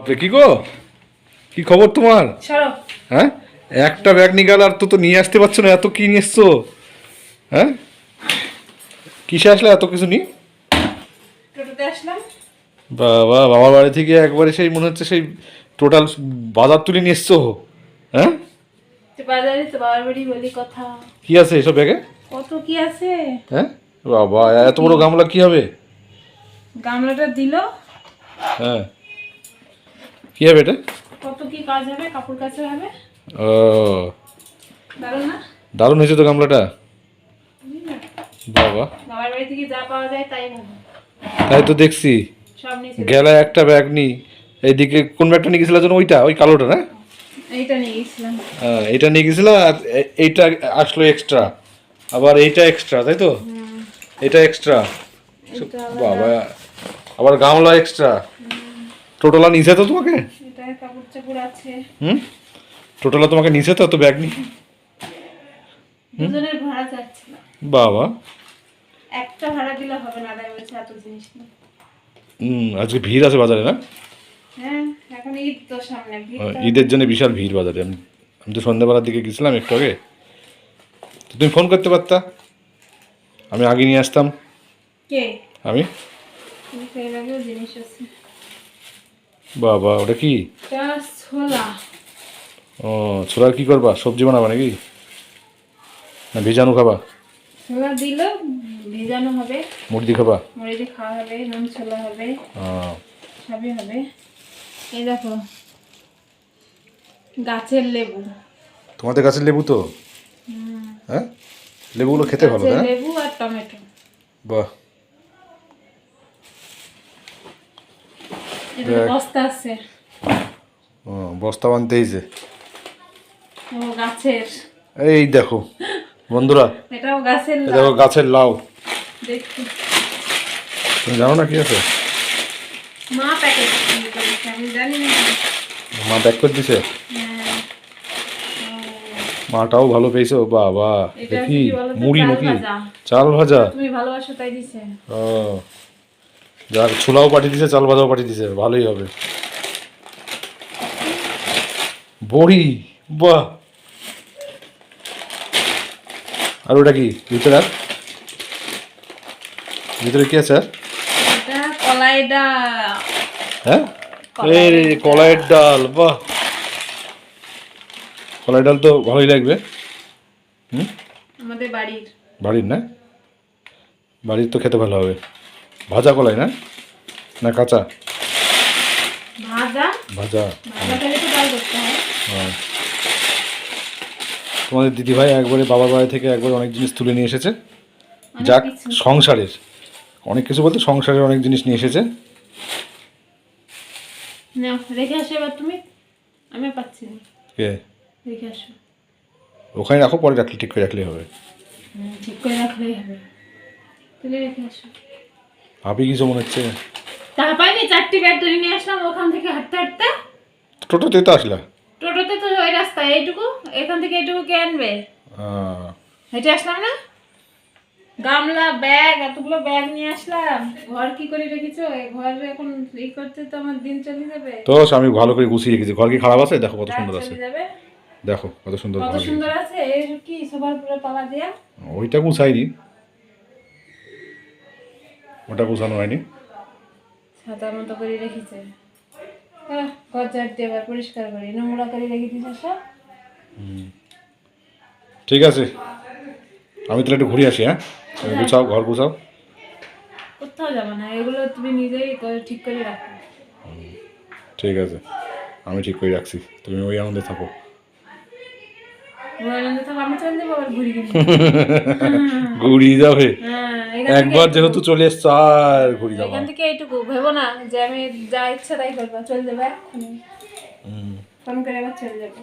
আপনি কি গো, কি খবর তোমার? সরো। হ্যাঁ, একটা ব্যাগ নিয়ে গেল আর তো নিয়ে আসতে পারছো না, এত কি নিয়ে এসছো? হ্যাঁ, কিসে আসলে এত কিছু নিয়ে? টোটোতে আসলাম। বাবা, বাবার বাড়ি থেকে একবারে সেই মনে হচ্ছে সেই টোটাল বাজার তুলে নিয়ে এসছো। হ্যাঁ, তো বাজারে তো বাবার বাড়ি বলি কথা। কি আছে এসব ব্যাগে? কত কি আছে? হ্যাঁ বাবা, এত বড় গামলা কি হবে? গামলাটা দিল। হ্যাঁ, কি হবে এটা? কত কি কাজ হবে, কাপড় কাচা হবে। ও, দারুণ না? দারুণ হয়েছে তো গামলাটা। বাবা, বাবার বাড়ি থেকে যা পাওয়া যায় তাই নেবো। তাই তো দেখছি। সব নিচে গেলা একটা ব্যাগ নি, এইদিকে কোন ব্যাগটা নিয়ে গেছিল যেন? ওইটা, ওই কালোটা না? এইটা নিয়ে গেছিলাম। হ্যাঁ, এইটা নিয়ে গেছিল আর এইটা আসলো এক্সট্রা, আবার এইটা এক্সট্রা, তাই তো? এটা এক্সট্রা। এটা বাবা, আবার গামলা এক্সট্রা। টোটালা নিচে তো তোমাকে? এটা কাপড় চাপড় আছে। টোটালা তোমাকে নিচে তো ব্যাগ নি। দুজনের ভাড়া চাচ্ছিল। বাবা, একটা ভাড়া দিলে হবে না, তাই বলছে এত জিনিস নেই। আজকে ভিড় আছে বাজারে না? হ্যাঁ, এখন ঈদ তো সামনে, ভিড় তো। ঈদের জন্য বিশাল ভিড় বাজারে। আমি তো সন্ধ্যাবেলার দিকে গেছিলাম একটু আগে, তো তুমি ফোন করতে পারতা, আমি আগে নিয়ে আসতাম। কে? আমি। এর আগেও জিনিস আছে। বাবা, ওটা কি? এটা ছোলা। ও, ছোলার কি করবা? সবজি বানাবা নাকি, না ভিজানো খাবা? ছোলা দিল, ভেজানো হবে। মুড়ি দিয়ে খাবা? মুড়ি দিয়ে খাওয়া হবে, নুন ছোলা হবে, সবই হবে। এই দেখো, গাছের লেবু। তোমাদের গাছের লেবু তো? হ্যাঁ, লেবুগুলো খেতে ভালো, গাছের তাই না? লেবু আর টমেটো। বাহ, এটা বস্তা আছে। ও, বস্তা বানতে হয়েছে। ও গাছের। এই দেখো বন্ধুরা, এটাও গাছের এই লাউ। দেখো গাছের লাউ। দেখি, তুমি জানো না কি আছে? মা প্যাকেট করেছে, আমি জানি না। মা প্যাক করে দিছে। হ্যাঁ। মাটাও ভালো পেয়েছো বাবা। এটা দেখি, কি বলো তো? মুড়ি চাল নাকি? ভাজা। চাল ভাজা। তুমি ভালোবাসো তাই দিছে। ও, যাক, ছোলাও পাঠিয়ে দিছে, চাল ভাজাও পাঠিয়ে দিছে, ভালোই হবে। বড়ি, বাহ। আর ওটা কি ভিতরে? আর ভিতরে কি আছে আর? এটা কলাই ডাল। হ্যাঁ, কলাই এই কলাইয়ের ডাল, বাহ। কলাই ডাল তো ভালোই লাগবে। আমাদের বাড়ির। বাড়ির না? বাড়ির তো খেতে ভালো হবে। ভাজা কলাই না, না কাঁচা? ভাজা। ভাজা। ভাজা করে তো ডাল করতে হয়। হ্যাঁ, তোমাদের দিদিভাই একবারে বাবার বাড়ি থেকে একবারে অনেক জিনিস তুলে নিয়ে এসেছে। অনেক যাক, কিছু। সংসারের অনেক কিছু বলতে সংসারের অনেক জিনিস নিয়ে এসেছে। না, রেখে আসো এবার তুমি। আমি আর পাচ্ছি না। কে? রেখে আসো। ওখানে রাখো, পরে রাখলে ঠিক করে রাখলেই হবে। ঠিক করে রাখলেই হবে। তুলে রেখে আসো। ভাবি কিছু মনে হচ্ছে। টাকা পাইনি, 4টি ব্যাগ ধরে নিয়ে আসলাম ওখান থেকে হাঁটতে হাঁটতে। টোটোতে তো আসলা? টোটোতে তো ওই রাস্তায় এইটুকু, এখান থেকে এইটুকু কে আনবে? হেঁটে আসলাম না। গামলা, ব্যাগ, এতগুলো ব্যাগ নিয়ে আসলাম। ঘর কি করে রেখেছো? এই ঘর এখন ই করতে তো আমার দিন চলে যাবে। তো আমি ভালো করে গুছিয়ে রেখেছি। ঘর কি খারাপ আছে? দেখো কত সুন্দর আছে। চলে যাবে। দেখো কত সুন্দর কত ঘর সুন্দর রেখেছি। আছে। এই কি সবার পুরো পালা দেয়া। ওইটা গুছাইনি, ওটা গুছানো হয়নি। ছাতার মতো করে রেখেছে। ঘর ঝাড় দিয়ে এবার পরিষ্কার করি, নোংরা করে রেখে দিয়েছে সব। ঠিক আছে, আমি তাহলে একটু ঘুরে আসি। হ্যাঁ, তুমি গুছাও, ঘর গুছাও। কোথাও যাবে না, এগুলো তুমি নিজেই ঠিক করে রাখো। ঠিক আছে, আমি ঠিক করে রাখছি, তুমি ওই আনন্দে থাকো। আমি চলে যাবো আবার ঘুরি কিনে। ঘুরিয়ে যাবে? হ্যাঁ, একবার যেহেতু চলে এসছো আর ঘুরিয়ে যাবো? এখান থেকে এইটুকু ভেবো না যে আমি যা ইচ্ছা তাই করবো, চলে যাবো এক্ষুনি। ফোন করে আবার চলে যাবো।